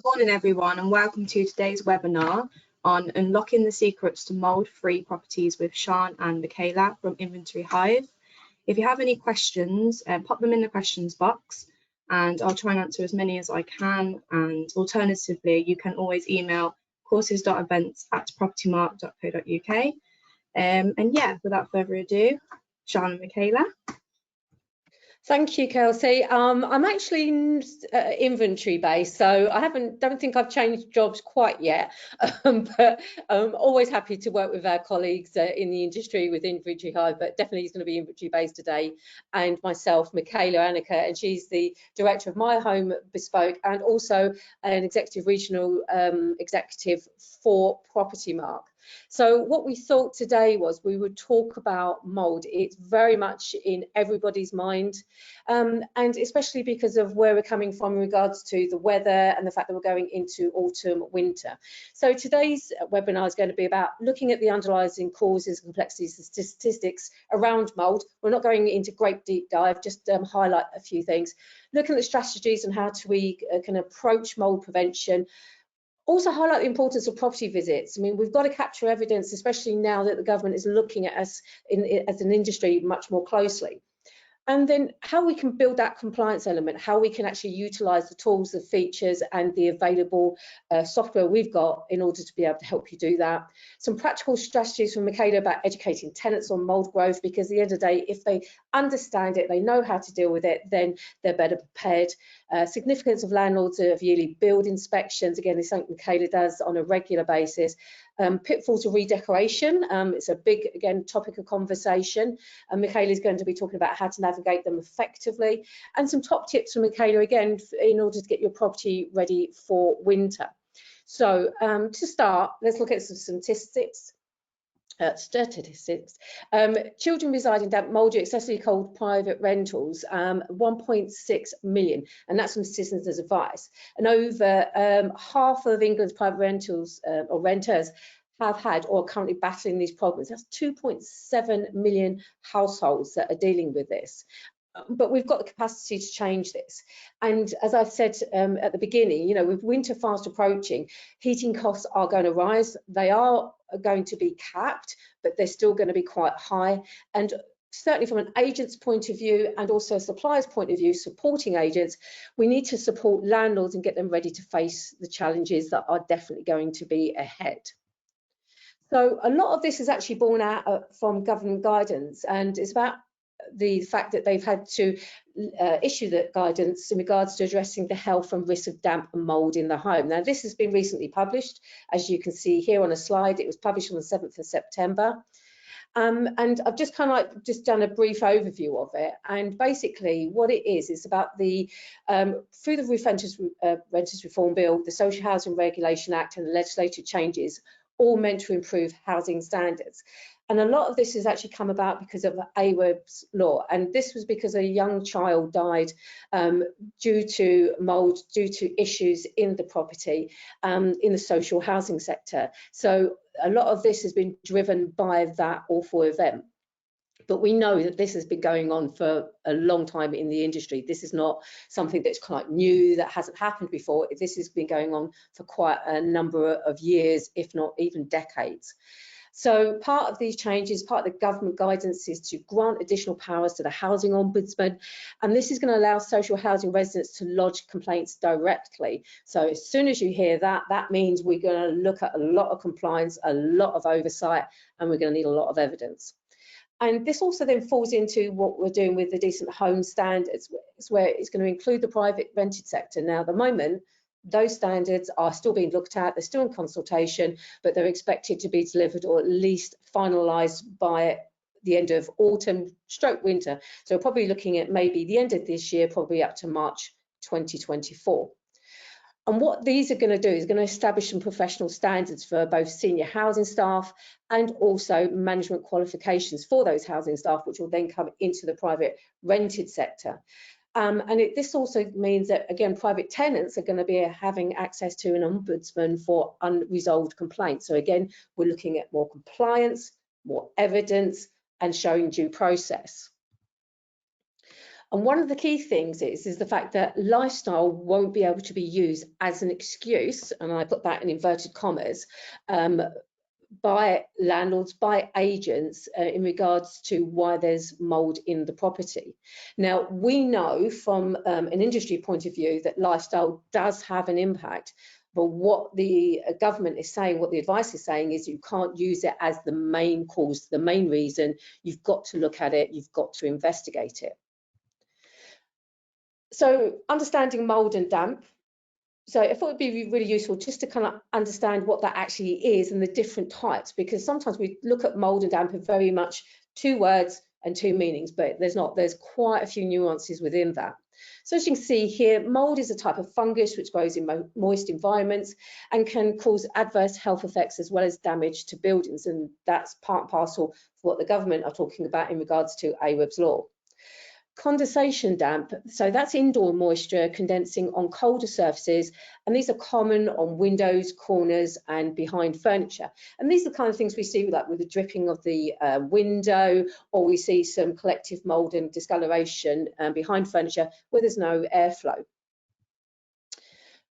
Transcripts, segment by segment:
Morning everyone, and welcome to today's webinar on unlocking the secrets to mould-free properties with Sean and Michaela from Inventory Hive. If you have any questions, pop them in the questions box and I'll try and answer as many as I can, and alternatively you can always email courses.events@propertymark.co.uk. And yeah, without further ado, Sean and Michaela. Thank you, Kelsey. I'm actually inventory based, so I don't think I've changed jobs quite yet, but I'm always happy to work with our colleagues in the industry with Inventory Hive, but definitely it's going to be inventory based today. And myself, Michaela Annika, and she's the director of My Home Bespoke and also an executive regional executive for Propertymark. So what we thought today was we would talk about mould. It's very much in everybody's mind, and especially because of where we're coming from in regards to the weather and the fact that we're going into autumn, winter. So today's webinar is going to be about looking at the underlying causes, complexities and statistics around mould. We're not going into great deep dive, just highlight a few things, looking at the strategies and how we can approach mould prevention. Also highlight the importance of property visits. I mean, we've got to capture evidence, especially now that the government is looking at us as an industry much more closely. And then how we can build that compliance element, how we can actually utilise the tools, the features and the available software we've got in order to be able to help you do that. Some practical strategies from Michaela about educating tenants on mould growth, because at the end of the day, if they understand it, they know how to deal with it, then they're better prepared. Significance of landlords of yearly build inspections, again, it's something Michaela does on a regular basis. Pitfalls of redecoration, it's a big, again, topic of conversation, and Michaela is going to be talking about how to navigate them effectively, and some top tips from Michaela, again, in order to get your property ready for winter. So to start, let's look at some statistics. Children reside in damp, mouldy, excessively cold private rentals, 1.6 million, and that's from Citizens Advice. And over half of England's private rentals or renters have had or are currently battling these problems. That's 2.7 million households that are dealing with this. But we've got the capacity to change this. And as I said at the beginning, you know, with winter fast approaching, heating costs are going to rise. They are going to be capped, but they're still going to be quite high. And certainly from an agent's point of view and also a supplier's point of view, supporting agents, we need to support landlords and get them ready to face the challenges that are definitely going to be ahead. So a lot of this is actually born out from government guidance, and it's about the fact that they've had to issue the guidance in regards to addressing the health and risk of damp and mould in the home. Now, this has been recently published, as you can see here on a slide. It was published on the 7th of September. And I've just kind of just done a brief overview of it. And basically what it is about the, through the Renters Reform Bill, the Social Housing Regulation Act and the legislative changes, all meant to improve housing standards. And a lot of this has actually come about because of AWEB's law. And this was because a young child died due to mould, due to issues in the property, in the social housing sector. So a lot of this has been driven by that awful event. But we know that this has been going on for a long time in the industry. This is not something that's quite new, that hasn't happened before. This has been going on for quite a number of years, if not even decades. So part of these changes, part of the government guidance, is to grant additional powers to the Housing Ombudsman, and this is going to allow social housing residents to lodge complaints directly. So as soon as you hear that, that means we're going to look at a lot of compliance, a lot of oversight, and we're going to need a lot of evidence. And this also then falls into what we're doing with the Decent Home Standards, where it's going to include the private rented sector. Now, at the moment, those standards are still being looked at, they're still in consultation, but they're expected to be delivered or at least finalised by the end of autumn / winter. So we're probably looking at maybe the end of this year, probably up to March 2024. And what these are going to do is going to establish some professional standards for both senior housing staff and also management qualifications for those housing staff, which will then come into the private rented sector. This also means that, again, private tenants are going to be having access to an ombudsman for unresolved complaints. So again, we're looking at more compliance, more evidence, and showing due process. And one of the key things is the fact that lifestyle won't be able to be used as an excuse, and I put that in inverted commas, by landlords, by agents, in regards to why there's mould in the property. Now, we know from an industry point of view that lifestyle does have an impact, but what the government is saying, what the advice is saying, is you can't use it as the main cause, the main reason. You've got to look at it, you've got to investigate it. So understanding mould and damp. So I thought it'd be really useful just to kind of understand what that actually is and the different types, because sometimes we look at mould and damp as very much two words and two meanings, but there's not. There's quite a few nuances within that. So as you can see here, mould is a type of fungus which grows in moist environments and can cause adverse health effects as well as damage to buildings, and that's part and parcel for what the government are talking about in regards to AWEB's law. Condensation damp, so that's indoor moisture condensing on colder surfaces, and these are common on windows, corners and behind furniture. And these are the kind of things we see like with the dripping of the window, or we see some collective mould and discoloration behind furniture where there's no airflow.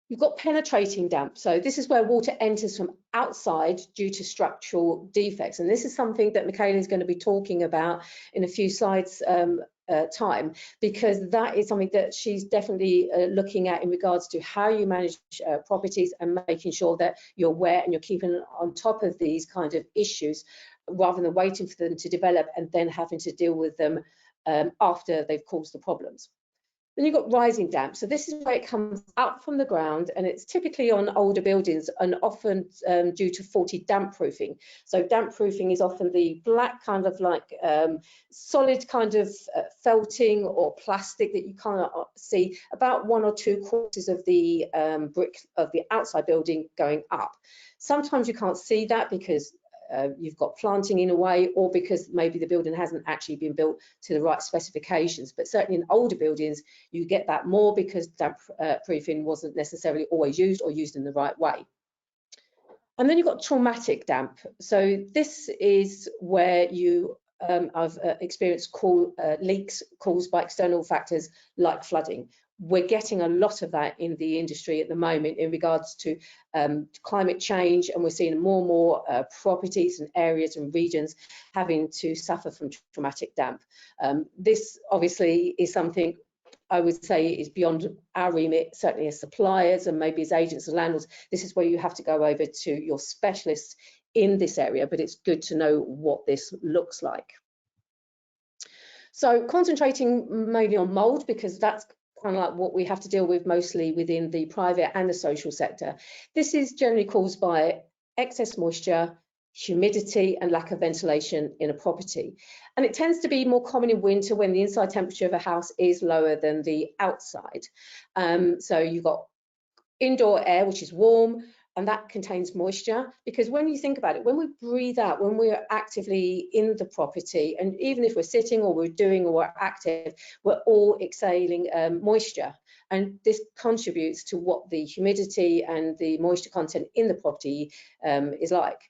You've got penetrating damp, so this is where water enters from outside due to structural defects, and this is something that Michaela is going to be talking about in a few slides time, because that is something that she's definitely looking at in regards to how you manage properties and making sure that you're aware and you're keeping on top of these kind of issues rather than waiting for them to develop and then having to deal with them after they've caused the problems. Then you've got rising damp. So this is where it comes up from the ground, and it's typically on older buildings and often due to faulty damp proofing. So damp proofing is often the black kind of like solid kind of felting or plastic that you kind of see about 1 or 2 quarters of the brick of the outside building going up. Sometimes you can't see that because you've got planting in a way, or because maybe the building hasn't actually been built to the right specifications. But certainly in older buildings, you get that more because damp proofing wasn't necessarily always used or used in the right way. And then you've got traumatic damp. So this is where you I've experienced leaks caused by external factors like flooding. We're getting a lot of that in the industry at the moment in regards to climate change, and we're seeing more and more properties and areas and regions having to suffer from traumatic damp. This obviously is something I would say is beyond our remit, certainly as suppliers and maybe as agents and landlords. This is where you have to go over to your specialists in this area, but it's good to know what this looks like. So concentrating mainly on mould, because that's kind of like what we have to deal with mostly within the private and the social sector. This is generally caused by excess moisture, humidity and lack of ventilation in a property. And it tends to be more common in winter when the inside temperature of a house is lower than the outside. So you've got indoor air, which is warm, and that contains moisture, because when you think about it, when we breathe out, when we're actively in the property, and even if we're sitting or we're doing or we're active, we're all exhaling moisture, and this contributes to what the humidity and the moisture content in the property is like.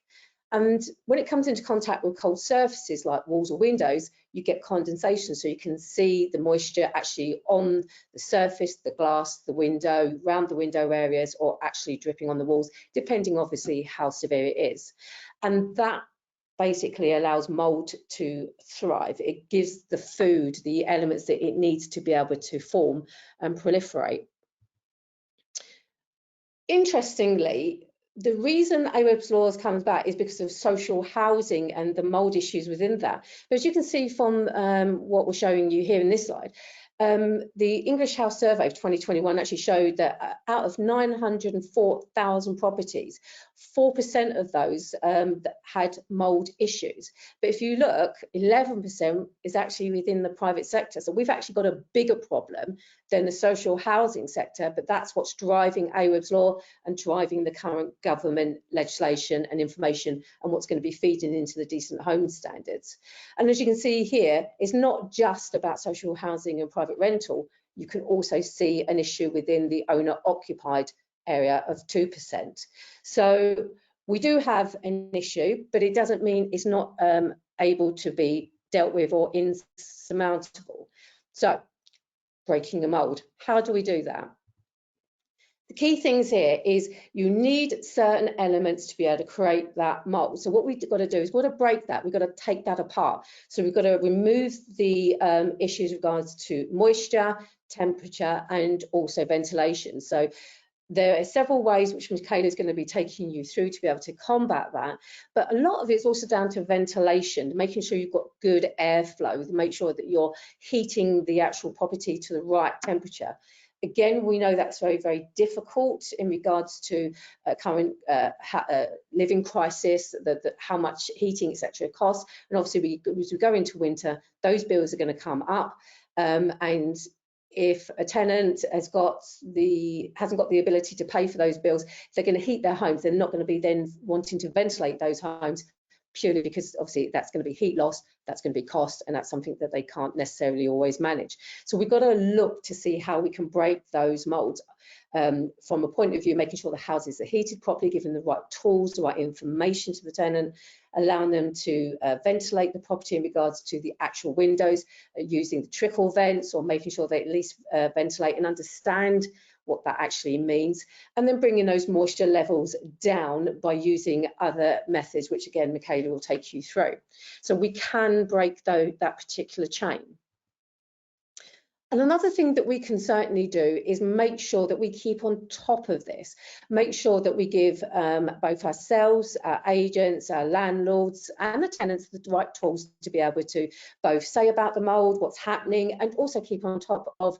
And when it comes into contact with cold surfaces like walls or windows, you get condensation, so you can see the moisture actually on the surface, the glass, the window, round the window areas, or actually dripping on the walls, depending obviously how severe it is. And that basically allows mould to thrive. It gives the food the elements that it needs to be able to form and proliferate. Interestingly, the reason AWEB's laws comes back is because of social housing and the mould issues within that. But as you can see from what we're showing you here in this slide, the English House Survey of 2021 actually showed that out of 904,000 properties, 4% of those that had mould issues. But if you look, 11% is actually within the private sector. So we've actually got a bigger problem than the social housing sector, but that's what's driving AWEB's law and driving the current government legislation and information and what's going to be feeding into the decent home standards. And as you can see here, it's not just about social housing and private rental. You can also see an issue within the owner occupied area of 2%. So we do have an issue, but it doesn't mean it's not able to be dealt with or insurmountable. So breaking the mould. How do we do that? The key things here is you need certain elements to be able to create that mould. So what we've got to do is we've got to break that. We've got to take that apart. So we've got to remove the issues with regards to moisture, temperature, and also ventilation. So there are several ways which Michaela is going to be taking you through to be able to combat that. But a lot of it's also down to ventilation, making sure you've got good airflow, make sure that you're heating the actual property to the right temperature. Again, we know that's very, very difficult in regards to current living crisis, how much heating, etc. costs. And obviously, as we go into winter, those bills are going to come up. And if a tenant hasn't got the ability to pay for those bills, if they're going to heat their homes, they're not going to be then wanting to ventilate those homes, purely because obviously that's going to be heat loss, that's going to be cost, and that's something that they can't necessarily always manage. So we've got to look to see how we can break those moulds from a point of view, making sure the houses are heated properly, giving the right tools, the right information to the tenant, allowing them to ventilate the property in regards to the actual windows, using the trickle vents, or making sure they at least ventilate and understand what that actually means, and then bringing those moisture levels down by using other methods, which again Michaela will take you through. So we can break that particular chain. And another thing that we can certainly do is make sure that we keep on top of this, make sure that we give both ourselves, our agents, our landlords and the tenants the right tools to be able to both say about the mould, what's happening, and also keep on top of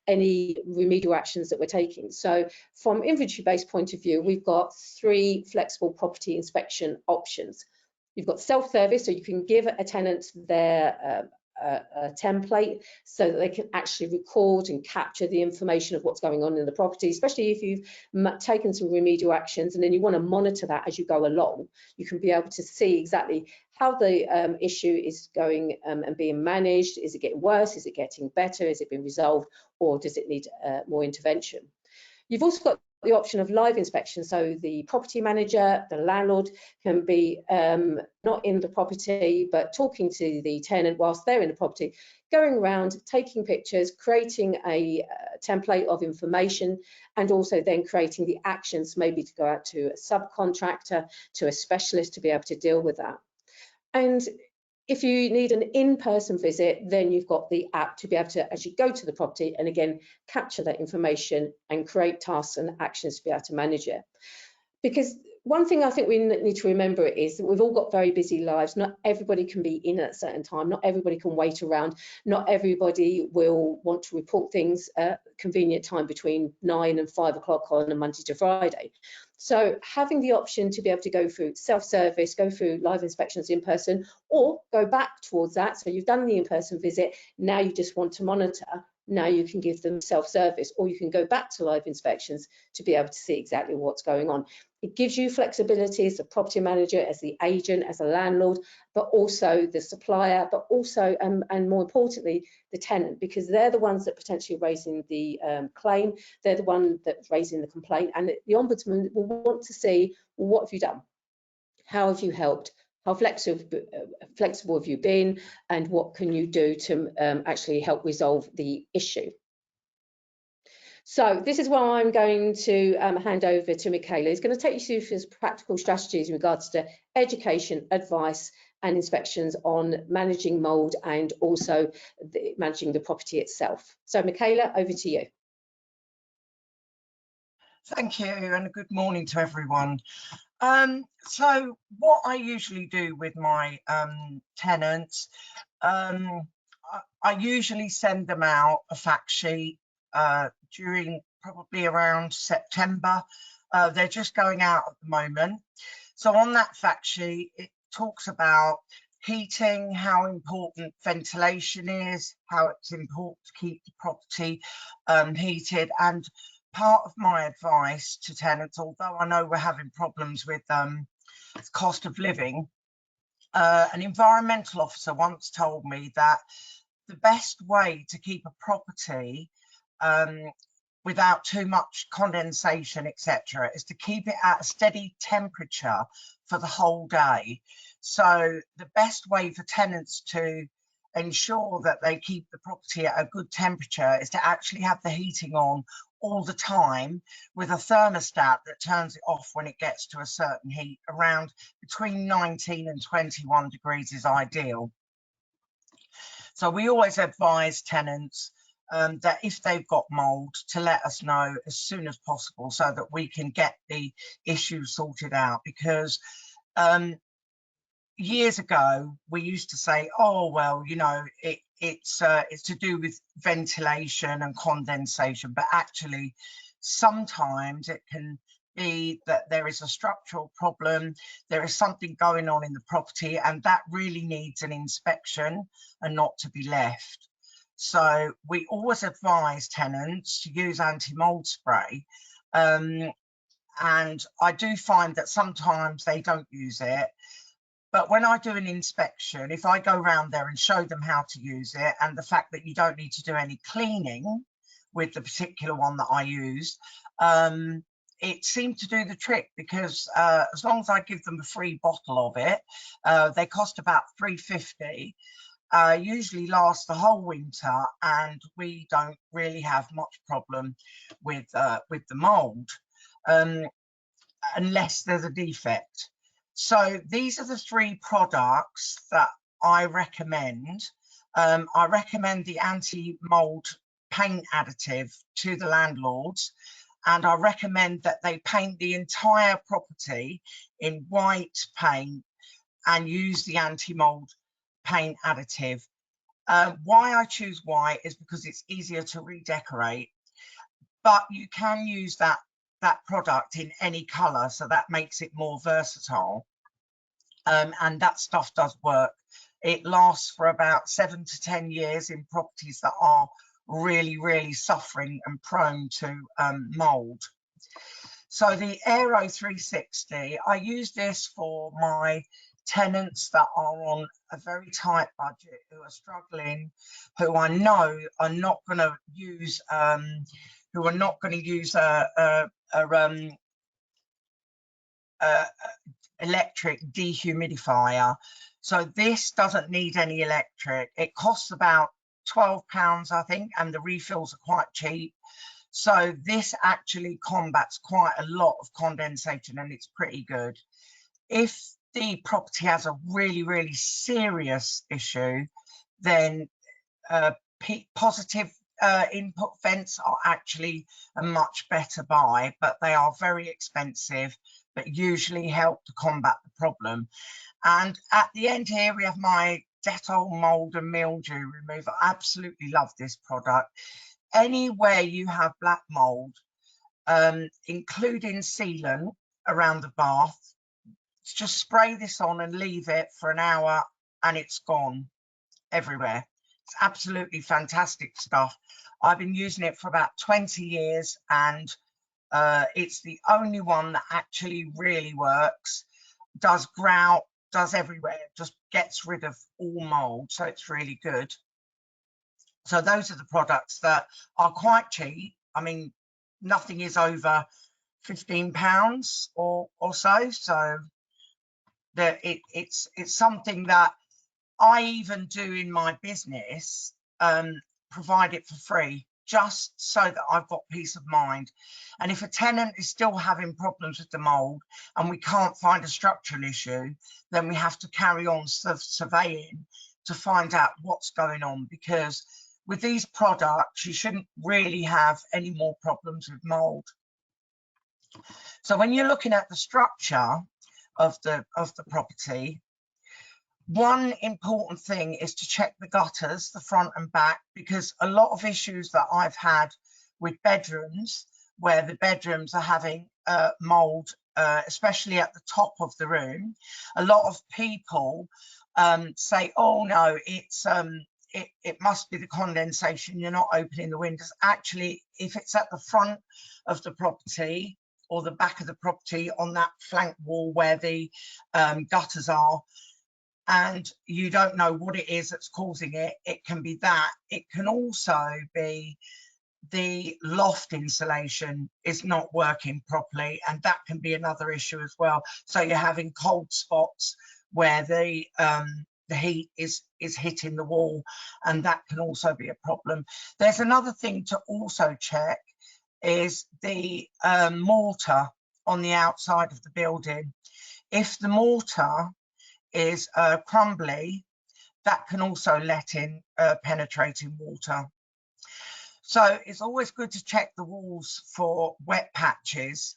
any remedial actions that we're taking. So from inventory-based point of view, we've got 3 flexible property inspection options. You've got self-service, so you can give a tenant their a template so that they can actually record and capture the information of what's going on in the property, especially if you've taken some remedial actions and then you want to monitor that as you go along. You can be able to see exactly how the issue is going and being managed. Is it getting worse? Is it getting better? Is it being resolved? Or does it need more intervention? You've also got the option of live inspection, so the property manager, the landlord can be not in the property but talking to the tenant whilst they're in the property, going around, taking pictures, creating a template of information, and also then creating the actions, maybe to go out to a subcontractor, to a specialist to be able to deal with that. And if you need an in-person visit, then you've got the app to be able to actually go to the property and again capture that information and create tasks and actions to be able to manage it. Because one thing I think we need to remember is that we've all got very busy lives. Not everybody can be in at a certain time. Not everybody can wait around. Not everybody will want to report things at a convenient time between 9 and 5 o'clock on a Monday to Friday. So having the option to be able to go through self-service, go through live inspections in person, or go back towards that. So you've done the in-person visit, now you just want to monitor. Now you can give them self-service, or you can go back to live inspections to be able to see exactly what's going on. It gives you flexibility as a property manager, as the agent, as a landlord, but also the supplier, but also, and more importantly, the tenant, because they're the ones that potentially raising the claim. They're the one that's raising the complaint, and the Ombudsman will want to see, well, what have you done? How have you helped? How flexible have you been? And what can you do to actually help resolve the issue? So this is where I'm going to hand over to Michaela. He's going to take you through his practical strategies in regards to education, advice and inspections on managing mould and also managing the property itself. So Michaela, over to you. Thank you and good morning to everyone. So what I usually do with my tenants, I usually send them out a fact sheet during probably around September. They're just going out at the moment. So on that fact sheet, it talks about heating, how important ventilation is, how it's important to keep the property heated. And part of my advice to tenants, although I know we're having problems with cost of living, an environmental officer once told me that the best way to keep a property without too much condensation, etc., is to keep it at a steady temperature for the whole day. So the best way for tenants to ensure that they keep the property at a good temperature is to actually have the heating on all the time with a thermostat that turns it off when it gets to a certain heat. Around between 19 and 21 degrees is ideal. So we always advise tenants that if they've got mould, to let us know as soon as possible so that we can get the issue sorted out. Because years ago we used to say, oh well, you know, it's to do with ventilation and condensation, but actually sometimes it can be that there is a structural problem, there is something going on in the property, and that really needs an inspection and not to be left. So we always advise tenants to use anti-mould spray, and I do find that sometimes they don't use it. But when I do an inspection, if I go around there and show them how to use it, and the fact that you don't need to do any cleaning with the particular one that I used, it seemed to do the trick, because as long as I give them a free bottle of it, they cost about £3.50, usually last the whole winter, and we don't really have much problem with the mould, unless there's a defect. So these are the 3 products that I recommend. I recommend the anti-mould paint additive to the landlords, and I recommend that they paint the entire property in white paint and use the anti-mould paint additive. Why I choose white is because it's easier to redecorate, but you can use that product in any colour, so that makes it more versatile, and that stuff does work. It lasts for about 7 to 10 years in properties that are really suffering and prone to mould. So the Aero 360, I use this for my tenants that are on a very tight budget, who are struggling, who I know are not going to use electric dehumidifier. So this doesn't need any electric. It costs about £12, I think, and the refills are quite cheap. So this actually combats quite a lot of condensation, and it's pretty good. If the property has a really serious issue, then positive input vents are actually a much better buy, but they are very expensive, but usually help to combat the problem. And at the end here we have my Dettol mould and mildew remover. I absolutely love this product. Anywhere you have black mould, including sealant around the bath, just spray this on and leave it for an hour and it's gone everywhere. It's absolutely fantastic stuff. I've been using it for about 20 years, and it's the only one that actually really works. Does grout, does everywhere, just gets rid of all mould, so it's really good. So those are the products that are quite cheap. I mean, nothing is over £15 or so. So that it's something that I even do in my business, provide it for free, just so that I've got peace of mind. And if a tenant is still having problems with the mould and we can't find a structural issue, then we have to carry on surveying to find out what's going on, because with these products you shouldn't really have any more problems with mould. So when you're looking at the structure of the property, one important thing is to check the gutters, the front and back, because a lot of issues that I've had with bedrooms, where the bedrooms are having mould, especially at the top of the room, a lot of people say, oh no, it must be the condensation, you're not opening the windows. Actually, if it's at the front of the property or the back of the property on that flank wall where the gutters are, and you don't know what it is that's causing it, it can be that. It can also be the loft insulation is not working properly, and that can be another issue as well. So you're having cold spots where the the heat is hitting the wall, and that can also be a problem. There's another thing to also check is the mortar on the outside of the building. If the mortar is crumbly, that can also let in penetrating water. So it's always good to check the walls for wet patches,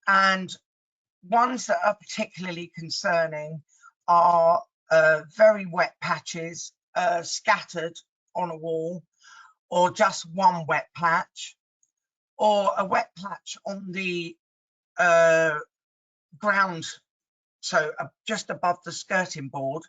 and ones that are particularly concerning are very wet patches scattered on a wall, or just one wet patch, or a wet patch on the ground, so just above the skirting board.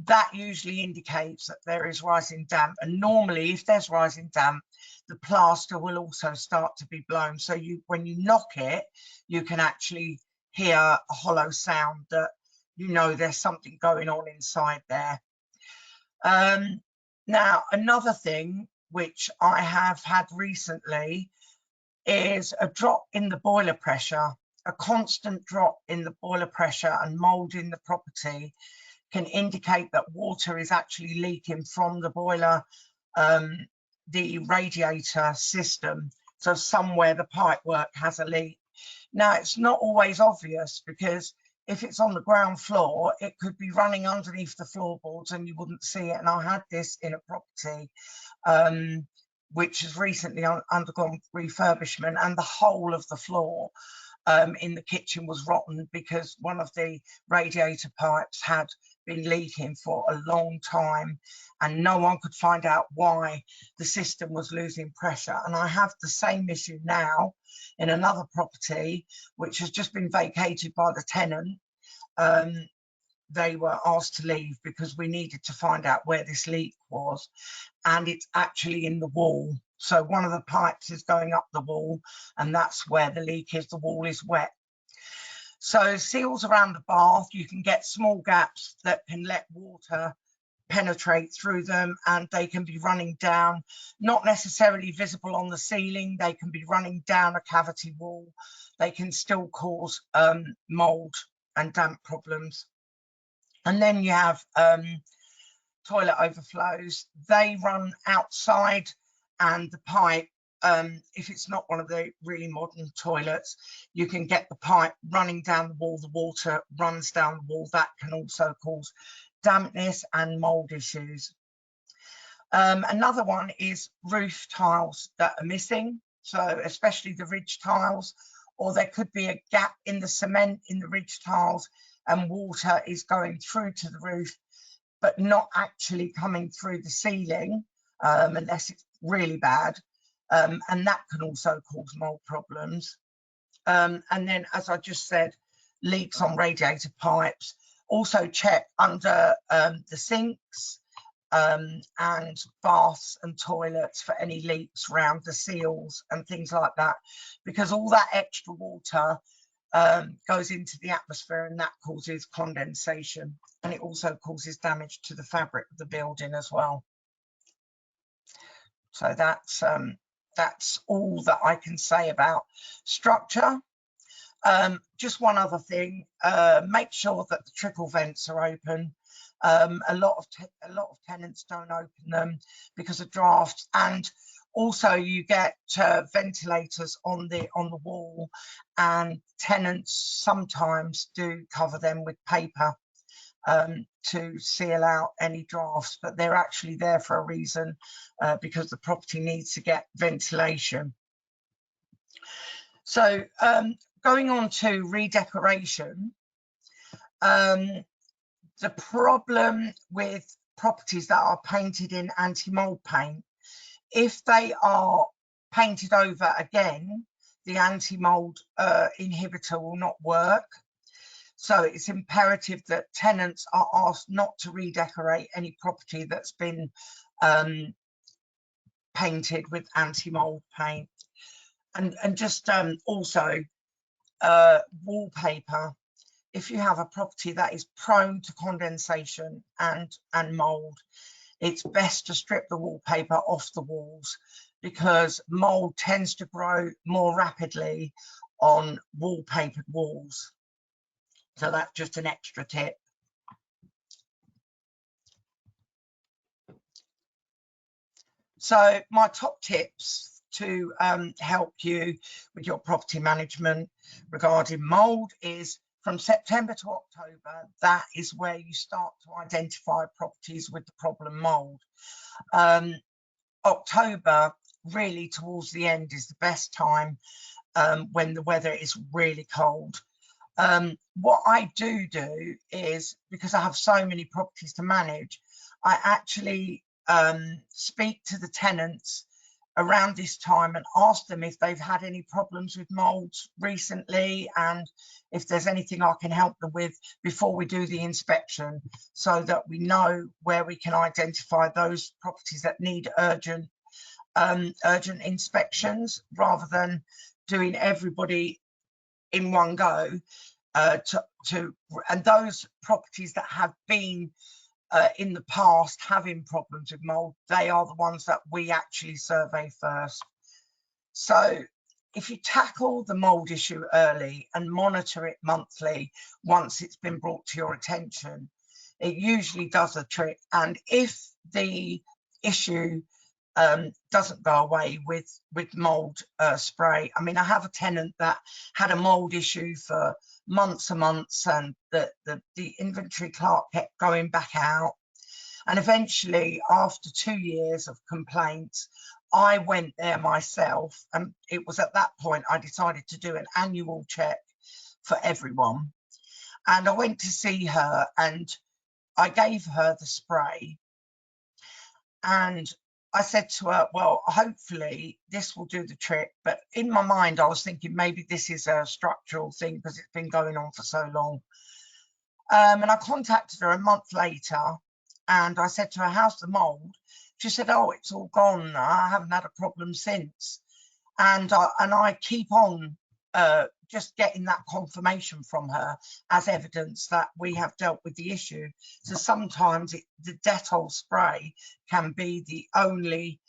That usually indicates that there is rising damp, and normally if there's rising damp, the plaster will also start to be blown. So when you knock it, you can actually hear a hollow sound that you know there's something going on inside there. Now, another thing which I have had recently is a drop in the boiler pressure. A constant drop in the boiler pressure and mould in the property can indicate that water is actually leaking from the boiler, the radiator system. So somewhere the pipework has a leak. Now, it's not always obvious, because if it's on the ground floor, it could be running underneath the floorboards and you wouldn't see it. And I had this in a property which has recently undergone refurbishment, and the whole of the floor in the kitchen was rotten because one of the radiator pipes had been leaking for a long time, and no one could find out why the system was losing pressure. And I have the same issue now in another property which has just been vacated by the tenant. They were asked to leave because we needed to find out where this leak was, and it's actually in the wall. So one of the pipes is going up the wall, and that's where the leak is. The wall is wet. So seals around the bath, you can get small gaps that can let water penetrate through them, and they can be running down, not necessarily visible on the ceiling. They can be running down a cavity wall. They can still cause mould and damp problems. And then you have toilet overflows. They run outside, and the pipe, if it's not one of the really modern toilets, you can get the pipe running down the wall. The water runs down the wall. That can also cause dampness and mould issues. Another one is roof tiles that are missing, so especially the ridge tiles, or there could be a gap in the cement in the ridge tiles, and water is going through to the roof but not actually coming through the ceiling unless it's really bad, and that can also cause mould problems. And then, as I just said, leaks on radiator pipes. Also check under the sinks and baths and toilets for any leaks around the seals and things like that, because all that extra water goes into the atmosphere, and that causes condensation, and it also causes damage to the fabric of the building as well. So that's all that I can say about structure. Just one other thing, make sure that the trickle vents are open. A lot of tenants don't open them because of drafts, and also you get ventilators on the wall, and tenants sometimes do cover them with paper to seal out any drafts, but they're actually there for a reason, because the property needs to get ventilation. So going on to redecoration, the problem with properties that are painted in anti-mould paint, if they are painted over again, the anti-mould inhibitor will not work. So it's imperative that tenants are asked not to redecorate any property that's been painted with anti-mould paint. And just also wallpaper. If you have a property that is prone to condensation and mould, it's best to strip the wallpaper off the walls, because mould tends to grow more rapidly on wallpapered walls. So that's just an extra tip. So my top tips to help you with your property management regarding mould is from September to October. That is where you start to identify properties with the problem mould. October, really towards the end, is the best time when the weather is really cold. What I do is, because I have so many properties to manage, I actually speak to the tenants around this time and ask them if they've had any problems with moulds recently and if there's anything I can help them with before we do the inspection, so that we know where we can identify those properties that need urgent inspections, rather than doing everybody in one go. And those properties that have been in the past having problems with mould, they are the ones that we actually survey first. So if you tackle the mould issue early and monitor it monthly once it's been brought to your attention, it usually does the trick. And if the issue doesn't go away with mould spray, I mean, I have a tenant that had a mould issue for months and months, and the inventory clerk kept going back out, and eventually, after 2 years of complaints, I went there myself, and it was at that point I decided to do an annual check for everyone. And I went to see her and I gave her the spray, and I said to her, well, hopefully this will do the trick. But in my mind, I was thinking maybe this is a structural thing because it's been going on for so long. And I contacted her a month later and I said to her, how's the mould? She said, oh, it's all gone. I haven't had a problem since. And I keep on just getting that confirmation from her as evidence that we have dealt with the issue. So sometimes the Dettol spray can be the only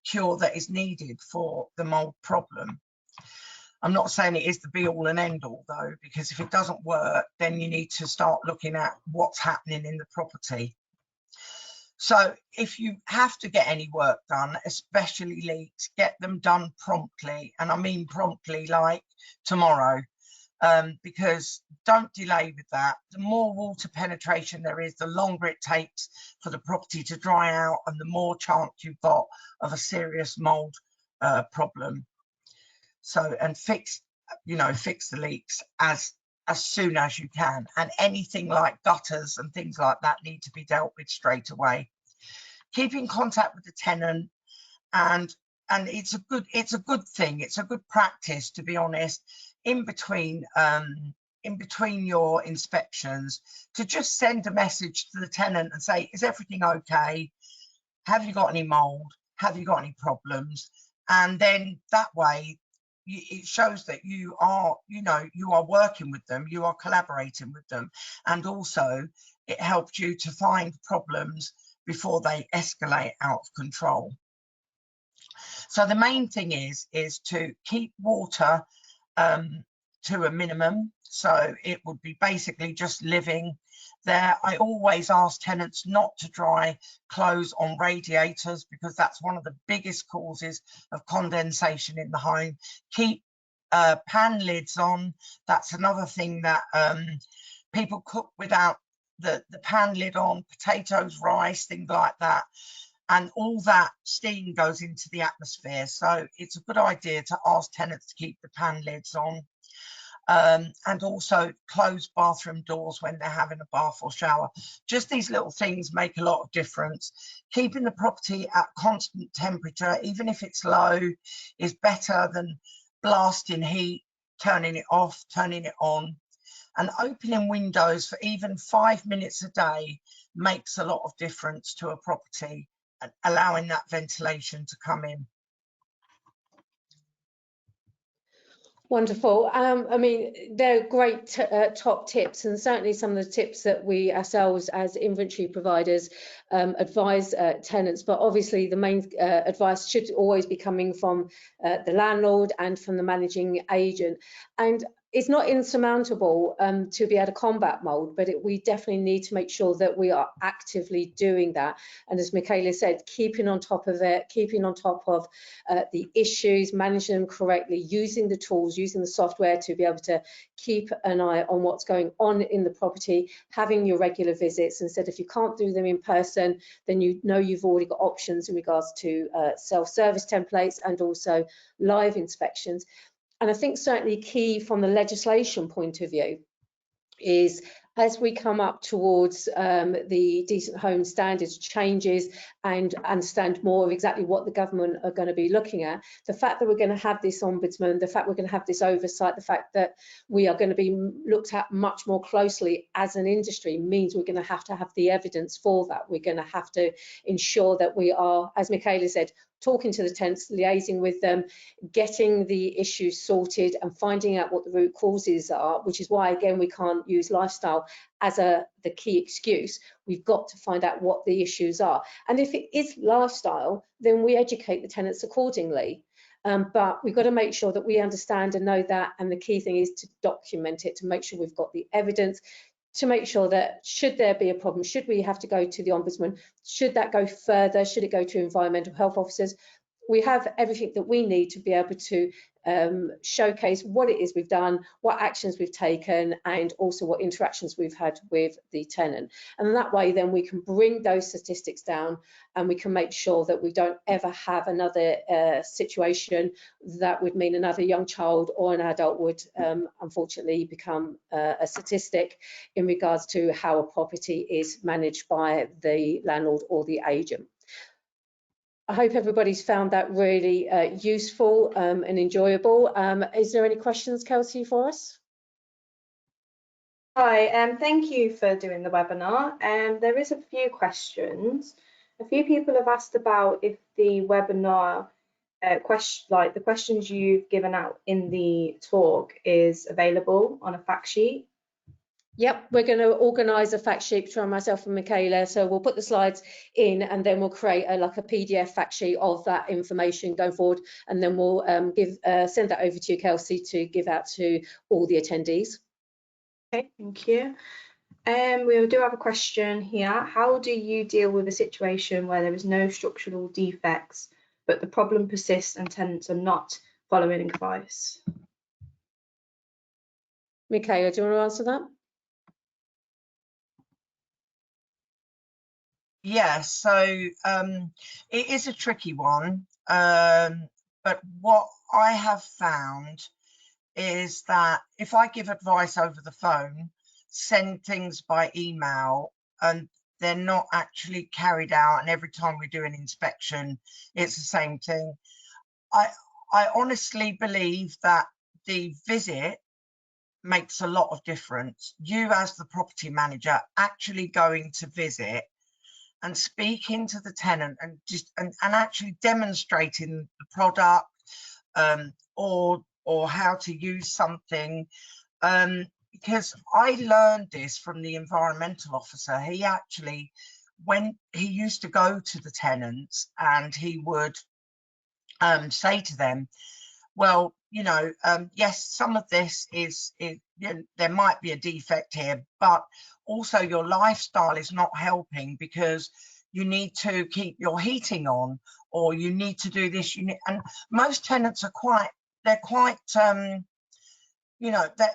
cure that is needed for the mould problem. I'm not saying it is the be all and end all though, because if it doesn't work, then you need to start looking at what's happening in the property. So if you have to get any work done, especially leaks, get them done promptly. And I mean promptly, like tomorrow, because don't delay with that. The more water penetration there is, the longer it takes for the property to dry out and the more chance you've got of a serious mould problem. So, and fix the leaks as soon as you can, and anything like gutters and things like that need to be dealt with straight away. Keep in contact with the tenant, and it's a good thing. It's a good practice, to be honest, in between your inspections, to just send a message to the tenant and say, is everything okay? Have you got any mould? Have you got any problems? And then that way, it shows that you are working with them, you are collaborating with them, and also it helps you to find problems before they escalate out of control. So the main thing is to keep water to a minimum. So it would be basically just living there. I always ask tenants not to dry clothes on radiators, because that's one of the biggest causes of condensation in the home. Keep pan lids on. That's another thing that people cook without the pan lid on, potatoes, rice, things like that. And all that steam goes into the atmosphere. So it's a good idea to ask tenants to keep the pan lids on. And also close bathroom doors when they're having a bath or shower. Just these little things make a lot of difference. Keeping the property at constant temperature, even if it's low, is better than blasting heat, turning it off, turning it on. And opening windows for even 5 minutes a day makes a lot of difference to a property, and allowing that ventilation to come in. Wonderful. I mean, they're great top tips, and certainly some of the tips that we ourselves as inventory providers advise tenants. But obviously the main advice should always be coming from the landlord and from the managing agent. And it's not insurmountable to be able to combat mould, but we definitely need to make sure that we are actively doing that. And as Michaela said, keeping on top of it, keeping on top of the issues, managing them correctly, using the tools, using the software to be able to keep an eye on what's going on in the property, having your regular visits. Instead, if you can't do them in person, then you know you've already got options in regards to self-service templates and also live inspections. And I think certainly key from the legislation point of view is, as we come up towards the Decent Home Standards changes and understand more of exactly what the government are going to be looking at, the fact that we're going to have this ombudsman, the fact we're going to have this oversight, the fact that we are going to be looked at much more closely as an industry means we're going to have the evidence for that. We're going to have to ensure that we are, as Michaela said, talking to the tenants, liaising with them, getting the issues sorted and finding out what the root causes are, which is why, again, we can't use lifestyle as the key excuse. We've got to find out what the issues are. And if it is lifestyle, then we educate the tenants accordingly. But we've got to make sure that we understand and know that. And the key thing is to document it, to make sure we've got the evidence, to make sure that should there be a problem, should we have to go to the ombudsman, should that go further, should it go to environmental health officers, we have everything that we need to be able to showcase what it is we've done, what actions we've taken, and also what interactions we've had with the tenant. And that way then we can bring those statistics down and we can make sure that we don't ever have another situation that would mean another young child or an adult would unfortunately become a statistic in regards to how a property is managed by the landlord or the agent. I hope everybody's found that really useful and enjoyable. Is there any questions, Kelsey, for us? Hi, thank you for doing the webinar. There is a few questions. A few people have asked about if the webinar the questions you've given out in the talk is available on a fact sheet. Yep, we're going to organise a fact sheet between myself and Michaela. So we'll put the slides in and then we'll create like a PDF fact sheet of that information going forward. And then we'll send that over to you, Kelsey, to give out to all the attendees. Okay, thank you. We do have a question here. How do you deal with a situation where there is no structural defects, but the problem persists and tenants are not following advice? Michaela, do you want to answer that? Yeah, so it is a tricky one, but what I have found is that if I give advice over the phone, send things by email, and they're not actually carried out, and every time we do an inspection, it's the same thing. I honestly believe that the visit makes a lot of difference. You as the property manager actually going to visit and speaking to the tenant and just and actually demonstrating the product or how to use something, because I learned this from the environmental officer. He actually, when he used to go to the tenants and he would say to them, well, you know, yes, some of this is you know, there might be a defect here, but also your lifestyle is not helping because you need to keep your heating on, or you need to do this. And most tenants are quite you know, that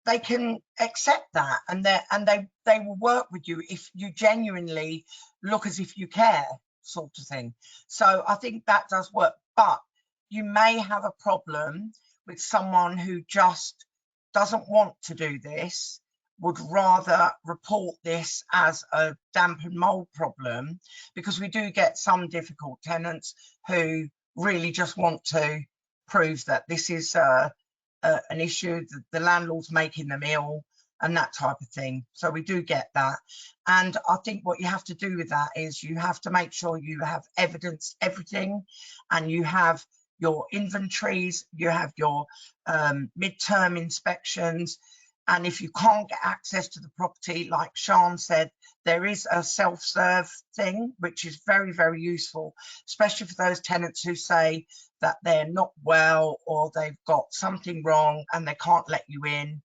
they can accept that, and they will work with you if you genuinely look as if you care, sort of thing. So I think that does work, but you may have a problem with someone who just doesn't want to do this, would rather report this as a damp and mould problem, because we do get some difficult tenants who really just want to prove that this is an issue, that the landlord's making them ill and that type of thing. So we do get that. And I think what you have to do with that is you have to make sure you have evidence, everything, and you have your inventories, you have your midterm inspections, And if you can't get access to the property, like Sean said, there is a self-serve thing, which is very, very useful, especially for those tenants who say that they're not well or they've got something wrong and they can't let you in.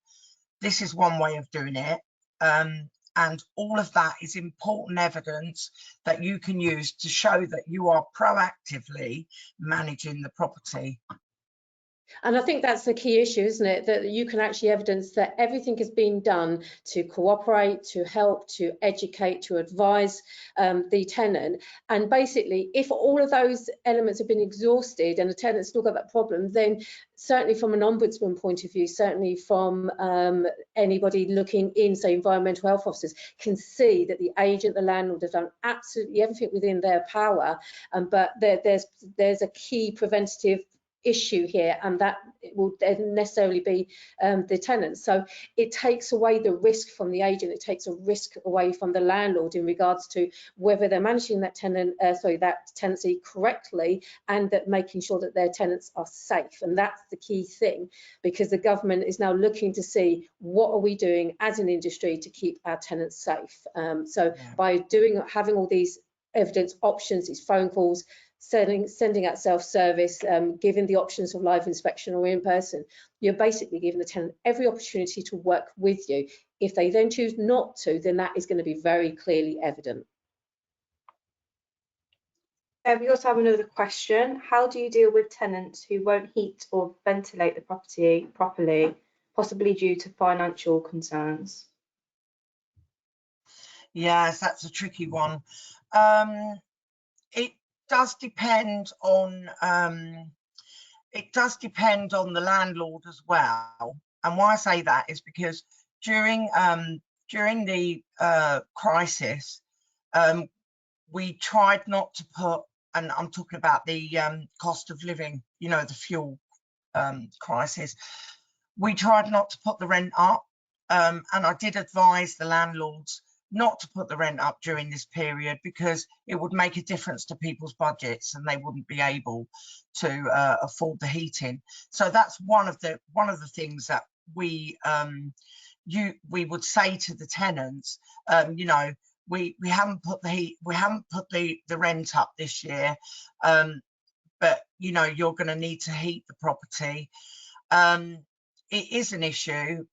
This is one way of doing it. And all of that is important evidence that you can use to show that you are proactively managing the property. And I think that's the key issue, isn't it? That you can actually evidence that everything has been done to cooperate, to help, to educate, to advise the tenant. And basically, if all of those elements have been exhausted and the tenant's still got that problem, then certainly from an ombudsman point of view, certainly from anybody looking in, say, environmental health officers, can see that the agent, the landlord, have done absolutely everything within their power. But there's a key preventative issue here, and that will necessarily be the tenant. So it takes away the risk from the agent, it takes a risk away from the landlord in regards to whether they're managing that that tenancy correctly, and that making sure that their tenants are safe. And that's the key thing, because the government is now looking to see what are we doing as an industry to keep our tenants safe. By having all these evidence options, these phone calls, sending out self-service, giving the options of live inspection or in person, you're basically giving the tenant every opportunity to work with you. If they then choose not to, then that is going to be very clearly evident. We also have another question. How do you deal with tenants who won't heat or ventilate the property properly, possibly due to financial concerns? Yes, that's a tricky one. It does depend on the landlord as well. And why I say that is because during the crisis, we tried not to put, and I'm talking about the cost of living, you know, the fuel crisis. We tried not to put the rent up, and I did advise the landlords not to put the rent up during this period, because it would make a difference to people's budgets and they wouldn't be able to afford the heating. So that's one of the things that we would say to the tenants. You know, we haven't put the rent up this year, but you know, you're going to need to heat the property. It is an issue,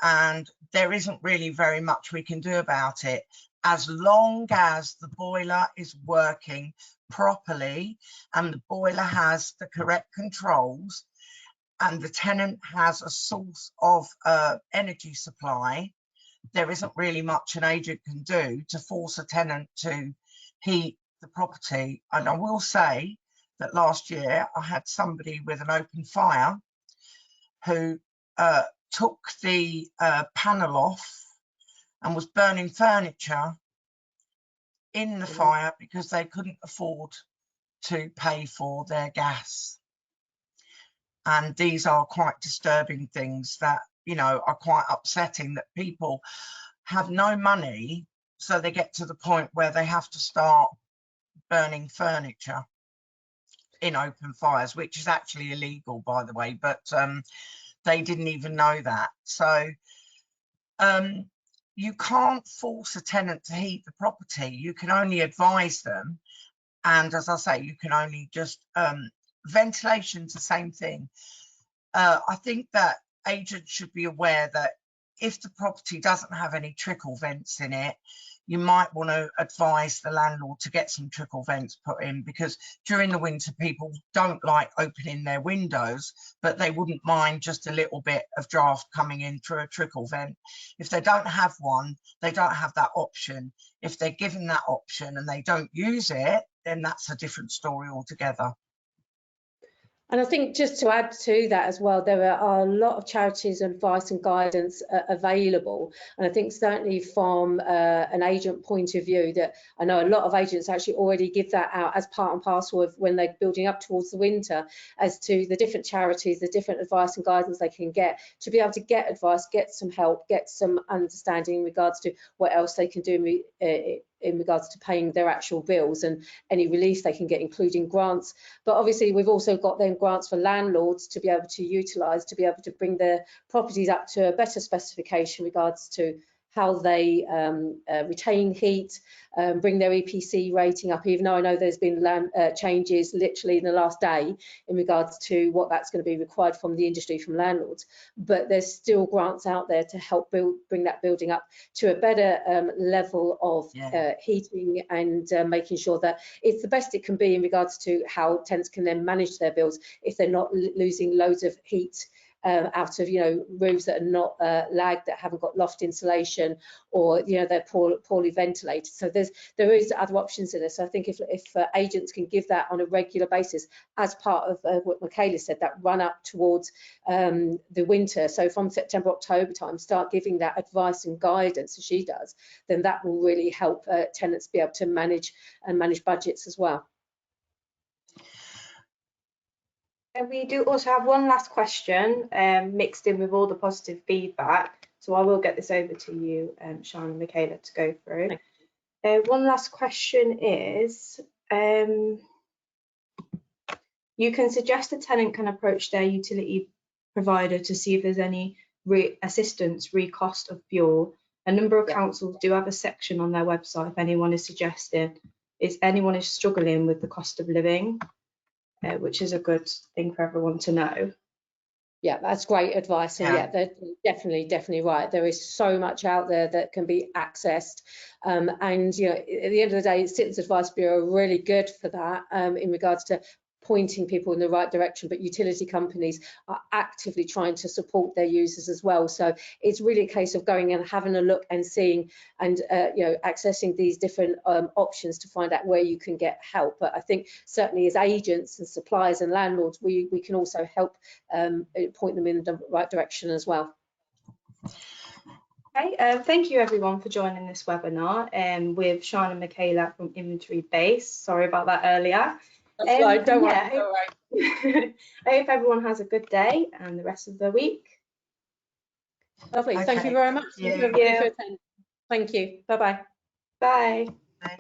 and there isn't really very much we can do about it, as long as the boiler is working properly and the boiler has the correct controls and the tenant has a source of energy supply. There isn't really much an agent can do to force a tenant to heat the property. And I will say that last year I had somebody with an open fire who took the panel off and was burning furniture in the fire because they couldn't afford to pay for their gas. And these are quite disturbing things that, you know, are quite upsetting, that people have no money, so they get to the point where they have to start burning furniture in open fires, which is actually illegal, by the way, but they didn't even know that. So you can't force a tenant to heat the property. You can only advise them. And as I say, you can only just, ventilation's the same thing. I think that agents should be aware that if the property doesn't have any trickle vents in it, you might want to advise the landlord to get some trickle vents put in, because during the winter people don't like opening their windows, but they wouldn't mind just a little bit of draft coming in through a trickle vent. If they don't have one, they don't have that option. If they're given that option and they don't use it, then that's a different story altogether. And I think just to add to that as well, there are a lot of charities, advice and guidance available. And I think certainly from an agent point of view, that I know a lot of agents actually already give that out as part and parcel of when they're building up towards the winter, as to the different charities, the different advice and guidance they can get to be able to get advice, get some help, get some understanding in regards to what else they can do in regards to paying their actual bills and any relief they can get, including grants. But obviously we've also got then grants for landlords to be able to utilise, to be able to bring their properties up to a better specification regards to how they retain heat, bring their EPC rating up, even though I know there's been changes literally in the last day in regards to what that's going to be required from the industry, from landlords. But there's still grants out there to help bring that building up to a better level of heating and making sure that it's the best it can be in regards to how tenants can then manage their bills if they're not losing loads of heat out of, you know, roofs that are not lagged, that haven't got loft insulation, or, you know, they're poorly ventilated. So there is other options in this. So I think if agents can give that on a regular basis as part of what Michaela said, that run up towards the winter, so from September, October time, start giving that advice and guidance as she does, then that will really help tenants be able to manage budgets as well. And we do also have one last question mixed in with all the positive feedback. So I will get this over to you, Sian and Michaela, to go through. One last question is, you can suggest a tenant can approach their utility provider to see if there's any assistance re-cost of fuel. A number of councils do have a section on their website if anyone is suggesting, anyone is struggling with the cost of living. Which is a good thing for everyone to know. Yeah, that's great advice. And yeah, they're definitely right. There is so much out there that can be accessed. And, you know, at the end of the day, Citizens Advice Bureau are really good for that in regards to pointing people in the right direction, but utility companies are actively trying to support their users as well. So it's really a case of going and having a look and seeing and you know, accessing these different options to find out where you can get help. But I think certainly as agents and suppliers and landlords, we can also help point them in the right direction as well. Okay, thank you everyone for joining this webinar with Sian and Michaela from Inventory Base. Sorry about that earlier. That's right, don't worry. I hope everyone has a good day and the rest of the week. Lovely. Okay. Thank you very much. Thank you. Thank you. Bye-bye. Bye. Bye.